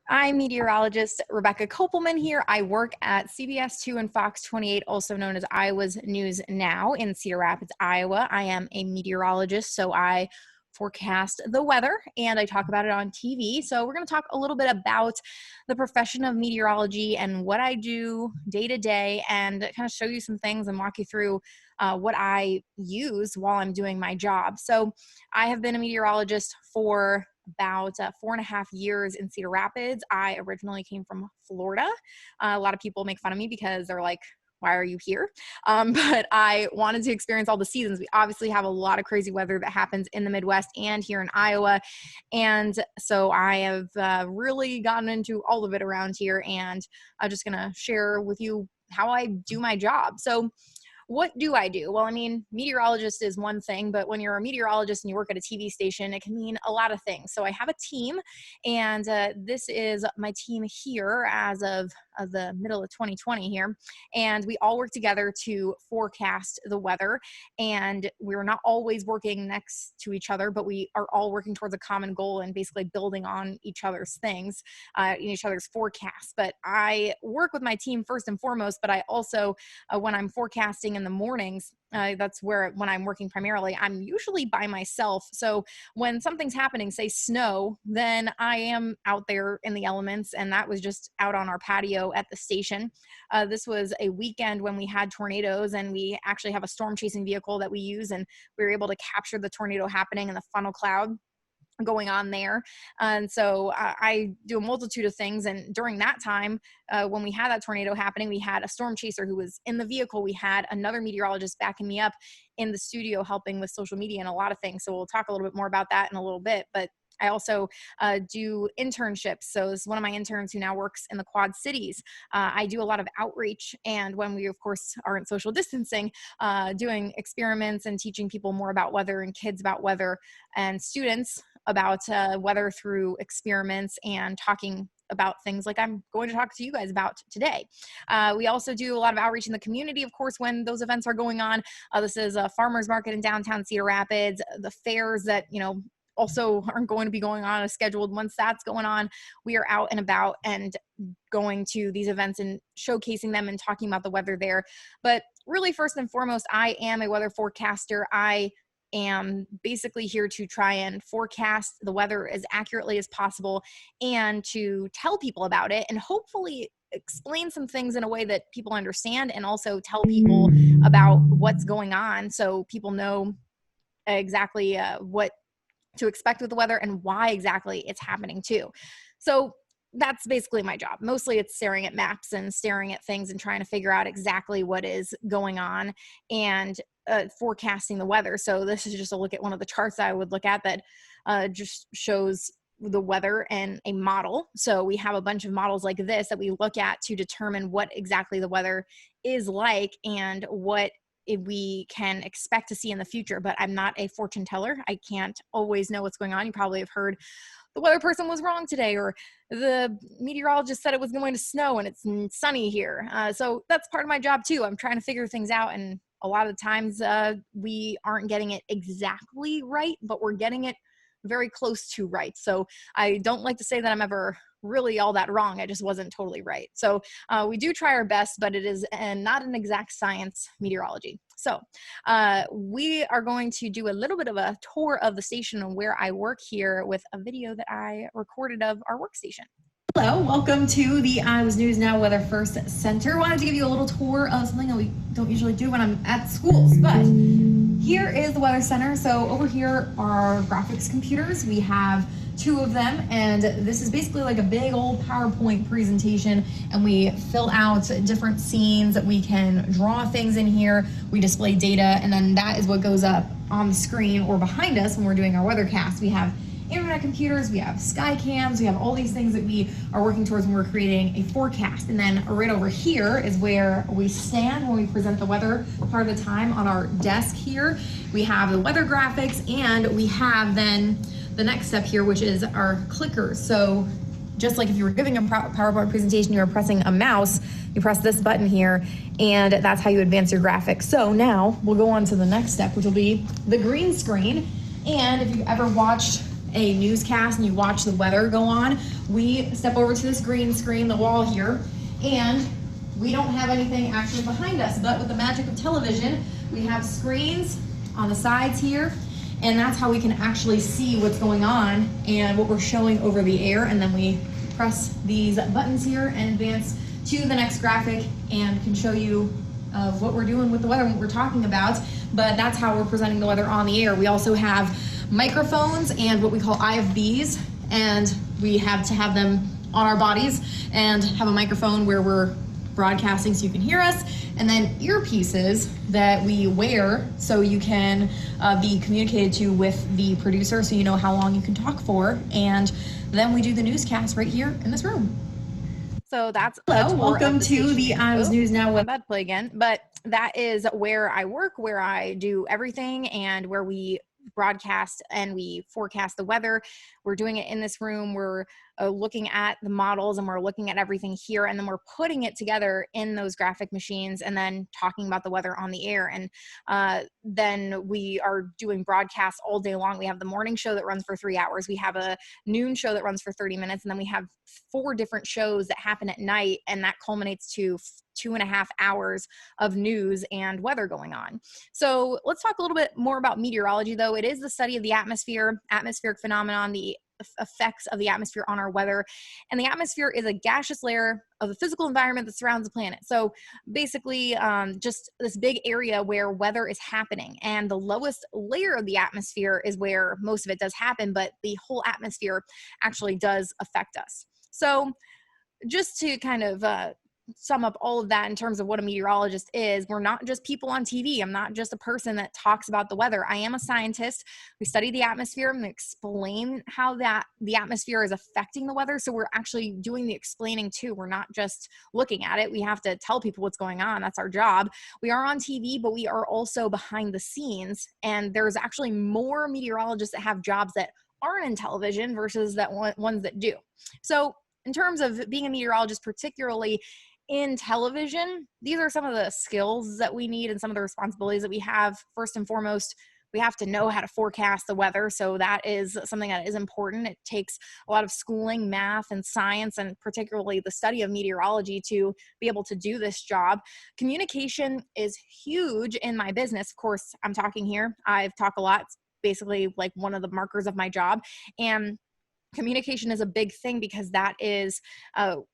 I'm meteorologist Rebecca Kopelman here. I work at CBS2 and FOX28, also known as Iowa's News Now in Cedar Rapids, Iowa. I am a meteorologist, so I forecast the weather and I talk about it on TV. So we're going to talk a little bit about the profession of meteorology and what I do day to day and kind of show you some things and walk you through what I use while I'm doing my job. So I have been a meteorologist for about 4.5 years in Cedar Rapids. I originally came from Florida. A lot of people make fun of me because they're like, why are you here? But I wanted to experience all the seasons. We obviously have a lot of crazy weather that happens in the Midwest and here in Iowa. And so I have really gotten into all of it around here, and I'm just going to share with you how I do my job. So what do I do? Well, I mean, meteorologist is one thing, but when you're a meteorologist and you work at a TV station, it can mean a lot of things. So I have a team, and this is my team here as of the middle of 2020 here. And we all work together to forecast the weather. And we're not always working next to each other, but we are all working towards a common goal and basically building on each other's things, in each other's forecasts. But I work with my team first and foremost, but I also, when I'm forecasting in the mornings, that's where when I'm working primarily, I'm usually by myself. So when something's happening, say snow, then I am out there in the elements, and that was just out on our patio at the station. This was a weekend when we had tornadoes, and we actually have a storm chasing vehicle that we use, and we were able to capture the tornado happening in the funnel cloud going on there. And so I do a multitude of things. And during that time, when we had that tornado happening, we had a storm chaser who was in the vehicle. We had another meteorologist backing me up in the studio, helping with social media and a lot of things. So we'll talk a little bit more about that in a little bit. But I also do internships. So this is one of my interns who now works in the Quad Cities. I do a lot of outreach. And when we, of course, aren't social distancing, doing experiments and teaching people more about weather and kids about weather and students about weather through experiments and talking about things like I'm going to talk to you guys about today. We also do a lot of outreach in the community, of course, when those events are going on. This is a farmer's market in downtown Cedar Rapids, the fairs that, also aren't going to be going on as scheduled. Once that's going on, we are out and about and going to these events and showcasing them and talking about the weather there. But really, first and foremost, I am a weather forecaster. I am basically here to try and forecast the weather as accurately as possible and to tell people about it and hopefully explain some things in a way that people understand, and also tell people about what's going on so people know exactly what to expect with the weather and why exactly it's happening too. So that's basically my job. Mostly it's staring at maps and staring at things and trying to figure out exactly what is going on and forecasting the weather. So this is just a look at one of the charts I would look at that just shows the weather and a model. So we have a bunch of models like this that we look at to determine what exactly the weather is like and what we can expect to see in the future. But I'm not a fortune teller. I can't always know what's going on. You probably have heard the weather person was wrong today, or the meteorologist said it was going to snow and it's sunny here. So that's part of my job too. I'm trying to figure things out, and a lot of the times we aren't getting it exactly right, but we're getting it very close to right. So I don't like to say that I'm ever really all that wrong. I just wasn't totally right. So we do try our best, but it is not an exact science, meteorology. So we are going to do a little bit of a tour of the station and where I work here with a video that I recorded of our workstation. Hello, welcome to the Iowa's News Now Weather First Center. Wanted to give you a little tour of something that we don't usually do when I'm at schools, but here is the Weather Center. So over here are our graphics computers. We have 2 of them, and this is basically like a big old PowerPoint presentation, and we fill out different scenes. We can draw things in here, we display data, and then that is what goes up on the screen or behind us when we're doing our weathercast. We have internet computers, we have sky cams, we have all these things that we are working towards when we're creating a forecast. And then right over here is where we stand when we present the weather part of the time on our desk here. We have the weather graphics, and we have then the next step here, which is our clickers. So just like if you were giving a PowerPoint presentation, you were pressing a mouse, you press this button here, and that's how you advance your graphics. So now we'll go on to the next step, which will be the green screen. And if you've ever watched a newscast and you watch the weather go on, we step over to this green screen, the wall here, and we don't have anything actually behind us, but with the magic of television, we have screens on the sides here, and that's how we can actually see what's going on and what we're showing over the air. And then we press these buttons here and advance to the next graphic and can show you what we're doing with the weather and what we're talking about. But that's how we're presenting the weather on the air. We also have microphones and what we call IFBs, and we have to have them on our bodies and have a microphone where we're broadcasting so you can hear us, and then earpieces that we wear so you can be communicated to with the producer so you know how long you can talk for. And then we do the newscast right here in this room. So that's hello, welcome to the Iowa's News Now. I'm about to play again, but that is where I work, where I do everything, and where we broadcast and we forecast the weather. We're doing it in this room. We're looking at the models and we're looking at everything here, and then we're putting it together in those graphic machines and then talking about the weather on the air. And then we are doing broadcasts all day long. We have the morning show that runs for 3 hours. We have a noon show that runs for 30 minutes. And then we have 4 different shows that happen at night, and that culminates to 2.5 hours of news and weather going on. So let's talk a little bit more about meteorology, though. It is the study of the atmosphere, atmospheric phenomenon, the effects of the atmosphere on our weather. And the atmosphere is a gaseous layer of the physical environment that surrounds the planet. So basically just this big area where weather is happening. And the lowest layer of the atmosphere is where most of it does happen, but the whole atmosphere actually does affect us. So just to kind of sum up all of that in terms of what a meteorologist is, we're not just people on TV. I'm not just a person that talks about the weather. I am a scientist. We study the atmosphere and explain how the atmosphere is affecting the weather. So we're actually doing the explaining too. We're not just looking at it. We have to tell people what's going on. That's our job. We are on TV, but we are also behind the scenes. And there's actually more meteorologists that have jobs that aren't in television versus ones that do. So in terms of being a meteorologist, particularly in television, these are some of the skills that we need and some of the responsibilities that we have. First and foremost, we have to know how to forecast the weather. So that is something that is important. It takes a lot of schooling, math, and science, and particularly the study of meteorology to be able to do this job. Communication is huge in my business. Of course, I'm talking here. I've talked a lot. It's basically like one of the markers of my job. And communication is a big thing because that is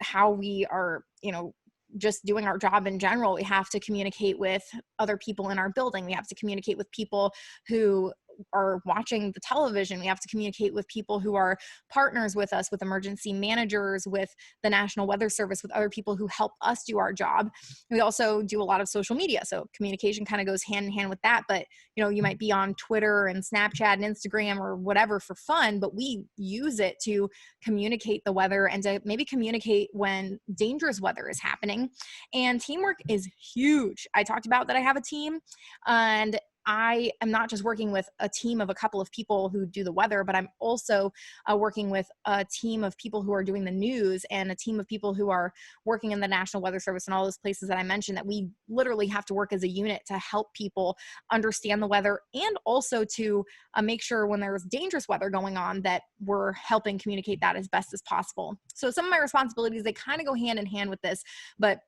how we are, just doing our job in general. We have to communicate with other people in our building. We have to communicate with people who are watching the television. We have to communicate with people who are partners with us, with emergency managers, with the National Weather Service, with other people who help us do our job. We also do a lot of social media. So communication kind of goes hand in hand with that. But, you might be on Twitter and Snapchat and Instagram or whatever for fun, but we use it to communicate the weather and to maybe communicate when dangerous weather is happening. And teamwork is huge. I talked about that I have a team, and I am not just working with a team of a couple of people who do the weather, but I'm also working with a team of people who are doing the news and a team of people who are working in the National Weather Service and all those places that I mentioned, that we literally have to work as a unit to help people understand the weather, and also to make sure when there's dangerous weather going on that we're helping communicate that as best as possible. So some of my responsibilities, they kind of go hand in hand with this, but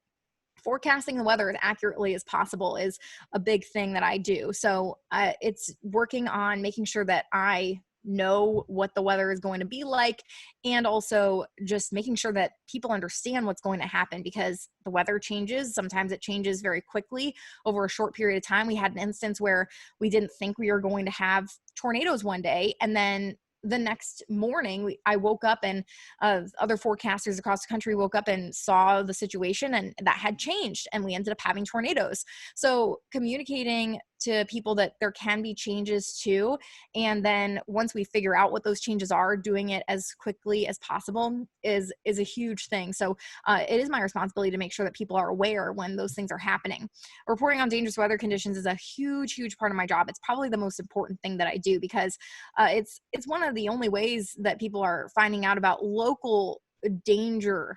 forecasting the weather as accurately as possible is a big thing that I do. So it's working on making sure that I know what the weather is going to be like, and also just making sure that people understand what's going to happen, because the weather changes. Sometimes it changes very quickly over a short period of time. We had an instance where we didn't think we were going to have tornadoes one day, and then the next morning I woke up and other forecasters across the country woke up and saw the situation, and that had changed, and we ended up having tornadoes. So communicating to people that there can be changes too, and then once we figure out what those changes are, doing it as quickly as possible is a huge thing. So it is my responsibility to make sure that people are aware when those things are happening. Reporting on dangerous weather conditions is a huge part of my job. It's probably the most important thing that I do, because it's one of the only ways that people are finding out about local danger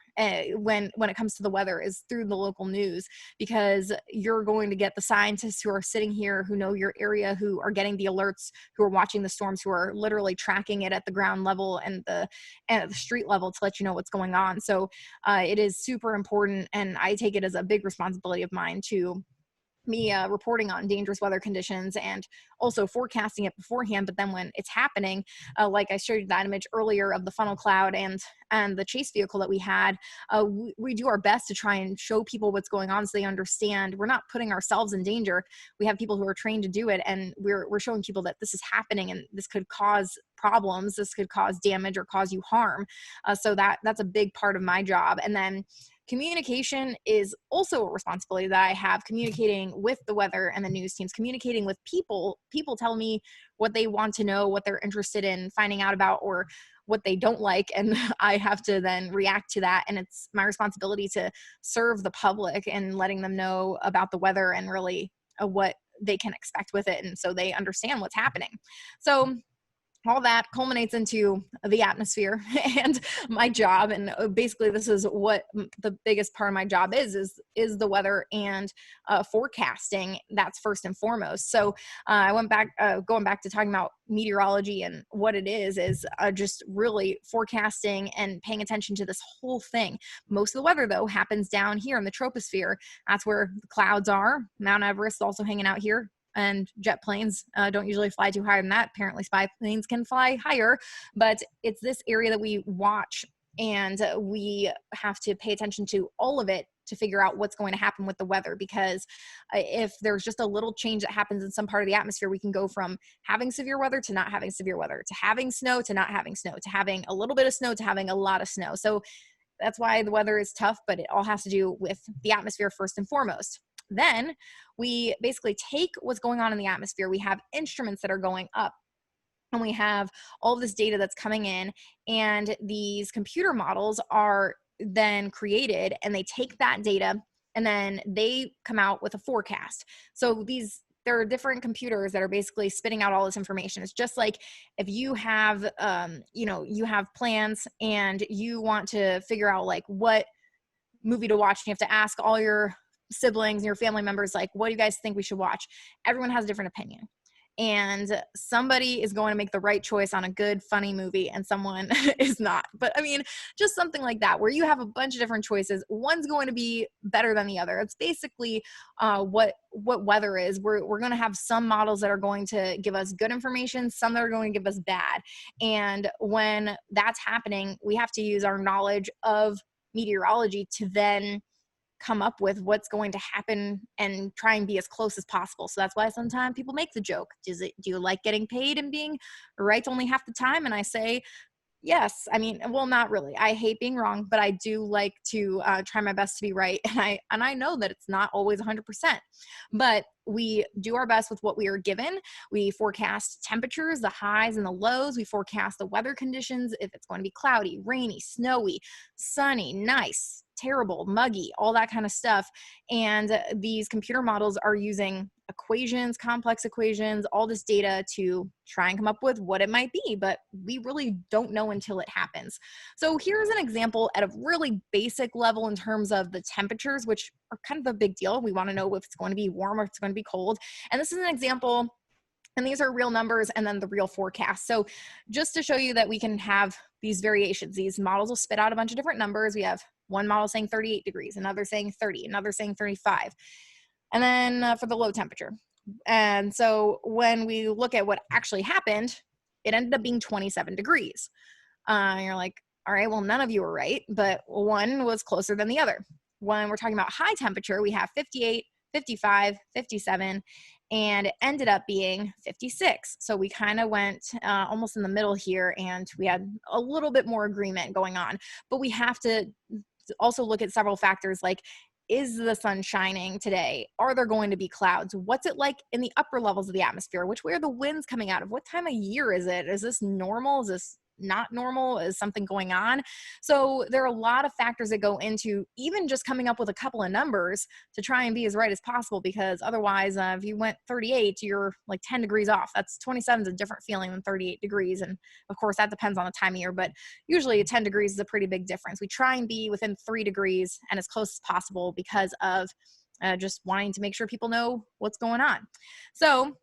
when it comes to the weather is through the local news, because you're going to get the scientists who are sitting here, who know your area, who are getting the alerts, who are watching the storms, who are literally tracking it at the ground level and at the street level to let you know what's going on. So it is super important, and I take it as a big responsibility of mine to me reporting on dangerous weather conditions and also forecasting it beforehand. But then when it's happening, like I showed you that image earlier of the funnel cloud and the chase vehicle that we had, we do our best to try and show people what's going on so they understand we're not putting ourselves in danger. We have people who are trained to do it, and we're showing people that this is happening and this could cause problems, this could cause damage or cause you harm. So that's a big part of my job. And then communication is also a responsibility that I have, communicating with the weather and the news teams, communicating with people. People tell me what they want to know, what they're interested in finding out about, or what they don't like. And I have to then react to that. And it's my responsibility to serve the public and letting them know about the weather and really what they can expect with it. And so they understand what's happening. So all that culminates into the atmosphere and my job. And basically this is what the biggest part of my job is the weather and forecasting. That's first and foremost. So I went back, going back to talking about meteorology, and what it is just really forecasting and paying attention to this whole thing. Most of the weather though happens down here in the troposphere. That's where the clouds are. Mount Everest is also hanging out here, and jet planes don't usually fly too higher than that. Apparently spy planes can fly higher, but it's this area that we watch, and we have to pay attention to all of it to figure out what's going to happen with the weather. Because if there's just a little change that happens in some part of the atmosphere, we can go from having severe weather to not having severe weather, to having snow to not having snow, to having a little bit of snow to having a lot of snow. So that's why the weather is tough, but it all has to do with the atmosphere first and foremost. Then we basically take what's going on in the atmosphere. We have instruments that are going up, and we have all this data that's coming in, and these computer models are then created, and they take that data and then they come out with a forecast. So there are different computers that are basically spitting out all this information. It's just like if you have, you have plans and you want to figure out like what movie to watch, and you have to ask all your siblings and your family members, like, what do you guys think we should watch? Everyone has a different opinion, and somebody is going to make the right choice on a good funny movie and someone is not. But I mean, just something like that where you have a bunch of different choices, one's going to be better than the other. It's basically what weather is. We're going to have some models that are going to give us good information, some that are going to give us bad. And when that's happening, we have to use our knowledge of meteorology to then come up with what's going to happen and try and be as close as possible. So that's why sometimes people make the joke, do you like getting paid and being right only half the time? And I say, yes. I mean, well, not really. I hate being wrong, but I do like to try my best to be right. And I know that it's not always 100%, but we do our best with what we are given. We forecast temperatures, the highs and the lows. We forecast the weather conditions, if it's going to be cloudy, rainy, snowy, sunny, nice, terrible, muggy, all that kind of stuff. And these computer models are using equations, complex equations, all this data to try and come up with what it might be, but we really don't know until it happens. So here's an example at a really basic level in terms of the temperatures, which are kind of a big deal. We want to know if it's going to be warm or if it's going to be cold. And this is an example, and these are real numbers and then the real forecast. So just to show you that we can have these variations, these models will spit out a bunch of different numbers. We have one model saying 38 degrees, another saying 30, another saying 35. And then for the low temperature. And so when we look at what actually happened, it ended up being 27 degrees. And you're like, all right, well, none of you were right, but one was closer than the other. When we're talking about high temperature, we have 58, 55, 57, and it ended up being 56. So we kind of went almost in the middle here, and we had a little bit more agreement going on. But we have to also look at several factors like, is the sun shining today? Are there going to be clouds? What's it like in the upper levels of the atmosphere? Which way are the winds coming out of? What time of year is it? Is this normal? Is this not normal? Is something going on? So there are a lot of factors that go into even just coming up with a couple of numbers to try and be as right as possible, because otherwise, if you went 38, you're like 10 degrees off. That's 27 is a different feeling than 38 degrees. And of course, that depends on the time of year, but usually 10 degrees is a pretty big difference. We try and be within 3 degrees and as close as possible because of just wanting to make sure people know what's going on. So,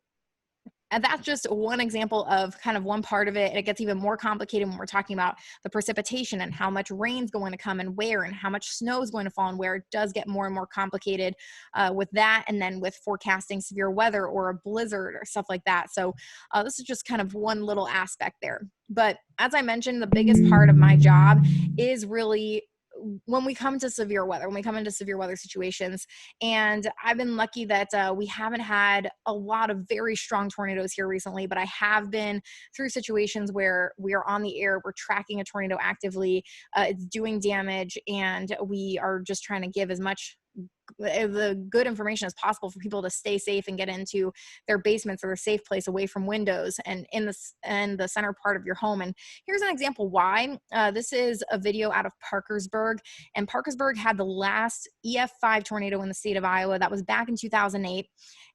and that's just one example of kind of one part of it. It gets even more complicated when we're talking about the precipitation and how much rain's going to come and where, and how much snow is going to fall and where. It does get more and more complicated with that. And then with forecasting severe weather or a blizzard or stuff like that. So this is just kind of one little aspect there. But as I mentioned, the biggest part of my job is really when we come to severe weather, when we come into severe weather situations. And I've been lucky that we haven't had a lot of very strong tornadoes here recently, but I have been through situations where we are on the air, we're tracking a tornado actively, it's doing damage, and we are just trying to give as much the good information as possible for people to stay safe and get into their basements or a safe place away from windows and in the center part of your home. And here's an example why. This is a video out of Parkersburg, and Parkersburg had the last EF5 tornado in the state of Iowa. That was back in 2008.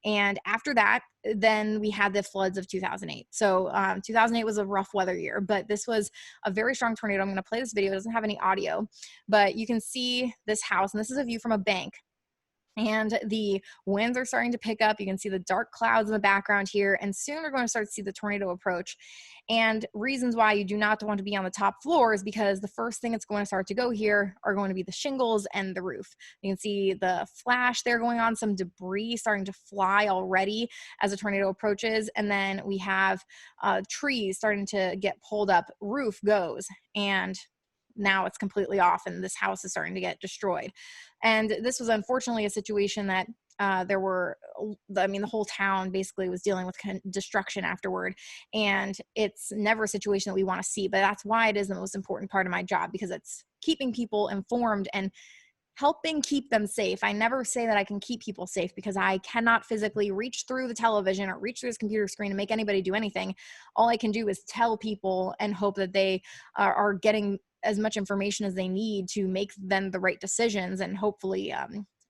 And after that, then we had the floods of 2008. So 2008 was a rough weather year, but this was a very strong tornado. I'm going to play this video. It doesn't have any audio, but you can see this house, and this is a view from a bank. And the winds are starting to pick up. You can see the dark clouds in the background here. And soon we're going to start to see the tornado approach. And reasons why you do not want to be on the top floor is because the first thing that's going to start to go here are going to be the shingles and the roof. You can see the flash there going on, some debris starting to fly already as the tornado approaches. And then we have trees starting to get pulled up. Roof goes, and now it's completely off, and this house is starting to get destroyed. And this was unfortunately a situation that there were, I mean, the whole town basically was dealing with destruction afterward. And it's never a situation that we want to see, but that's why it is the most important part of my job, because it's keeping people informed and helping keep them safe. I never say that I can keep people safe, because I cannot physically reach through the television or reach through this computer screen and make anybody do anything. All I can do is tell people and hope that they are getting as much information as they need to make them the right decisions, and hopefully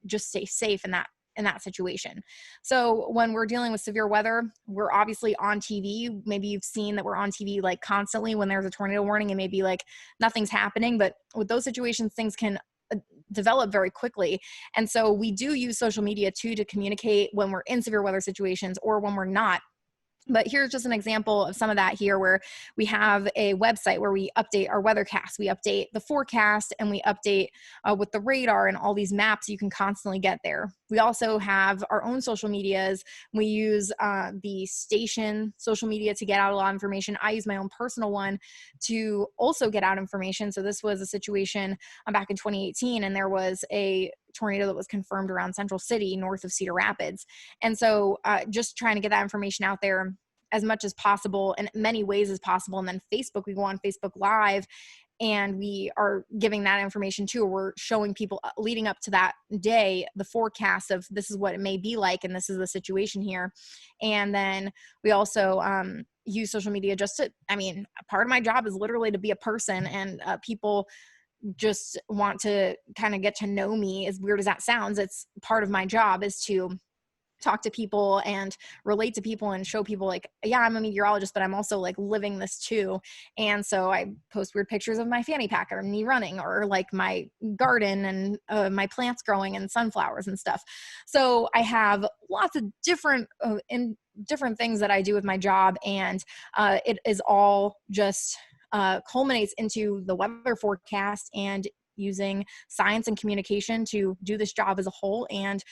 just stay safe in that situation. So when we're dealing with severe weather, we're obviously on TV. Maybe you've seen that we're on TV like constantly when there's a tornado warning, and maybe like nothing's happening, but with those situations, things can develop very quickly. And so we do use social media too to communicate when we're in severe weather situations or when we're not. But here's just an example of some of that here, where we have a website where we update our weathercast, we update the forecast, and we update with the radar and all these maps you can constantly get there. We also have our own social medias. We use the station social media to get out a lot of information. I use my own personal one to also get out information. So this was a situation back in 2018, and there was a tornado that was confirmed around Central City, north of Cedar Rapids. And so just trying to get that information out there as much as possible in many ways as possible. And then Facebook, we go on Facebook Live, and we are giving that information too. We're showing people leading up to that day the forecast of this is what it may be like, and this is the situation here. And then we also use social media just to, I mean, part of my job is literally to be a person, and people just want to kind of get to know me. As weird as that sounds, it's part of my job is to talk to people and relate to people and show people like, yeah, I'm a meteorologist, but I'm also like living this too. And so I post weird pictures of my fanny pack or me running, or like my garden and my plants growing and sunflowers and stuff. So I have lots of different different things that I do with my job, and it is all just culminates into the weather forecast and using science and communication to do this job as a whole. And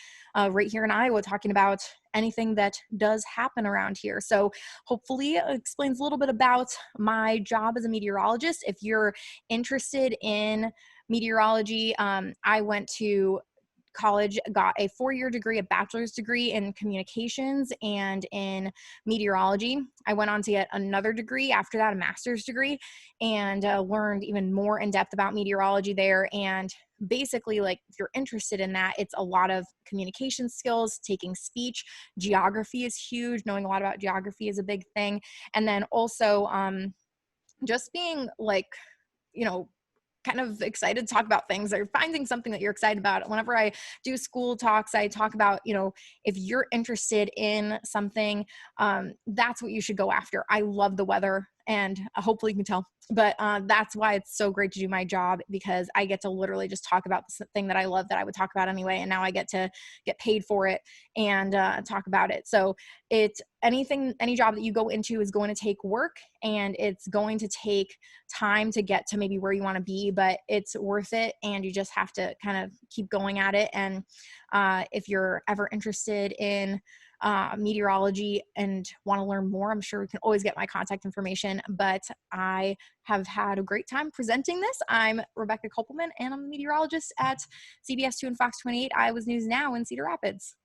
right here in Iowa, talking about anything that does happen around here. So hopefully it explains a little bit about my job as a meteorologist. If you're interested in meteorology, I went to college, got a 4-year degree, a bachelor's degree in communications and in meteorology. I went on to get another degree after that, a master's degree, and learned even more in depth about meteorology there. And basically, like, if you're interested in that, it's a lot of communication skills, taking speech. Geography is huge. Knowing a lot about geography is a big thing. And then also, just being like, you know, kind of excited to talk about things or finding something that you're excited about. Whenever I do school talks, I talk about, if you're interested in something, that's what you should go after. I love the weather, and hopefully you can tell, but that's why it's so great to do my job, because I get to literally just talk about the thing that I love, that I would talk about anyway. And now I get to get paid for it and talk about it. So any job that you go into is going to take work, and it's going to take time to get to maybe where you want to be, but it's worth it. And you just have to kind of keep going at it. And if you're ever interested in meteorology and want to learn more, I'm sure we can always get my contact information. But I have had a great time presenting this. I'm Rebecca Kopelman, and I'm a meteorologist at CBS2 and FOX28 Iowa's News Now in Cedar Rapids.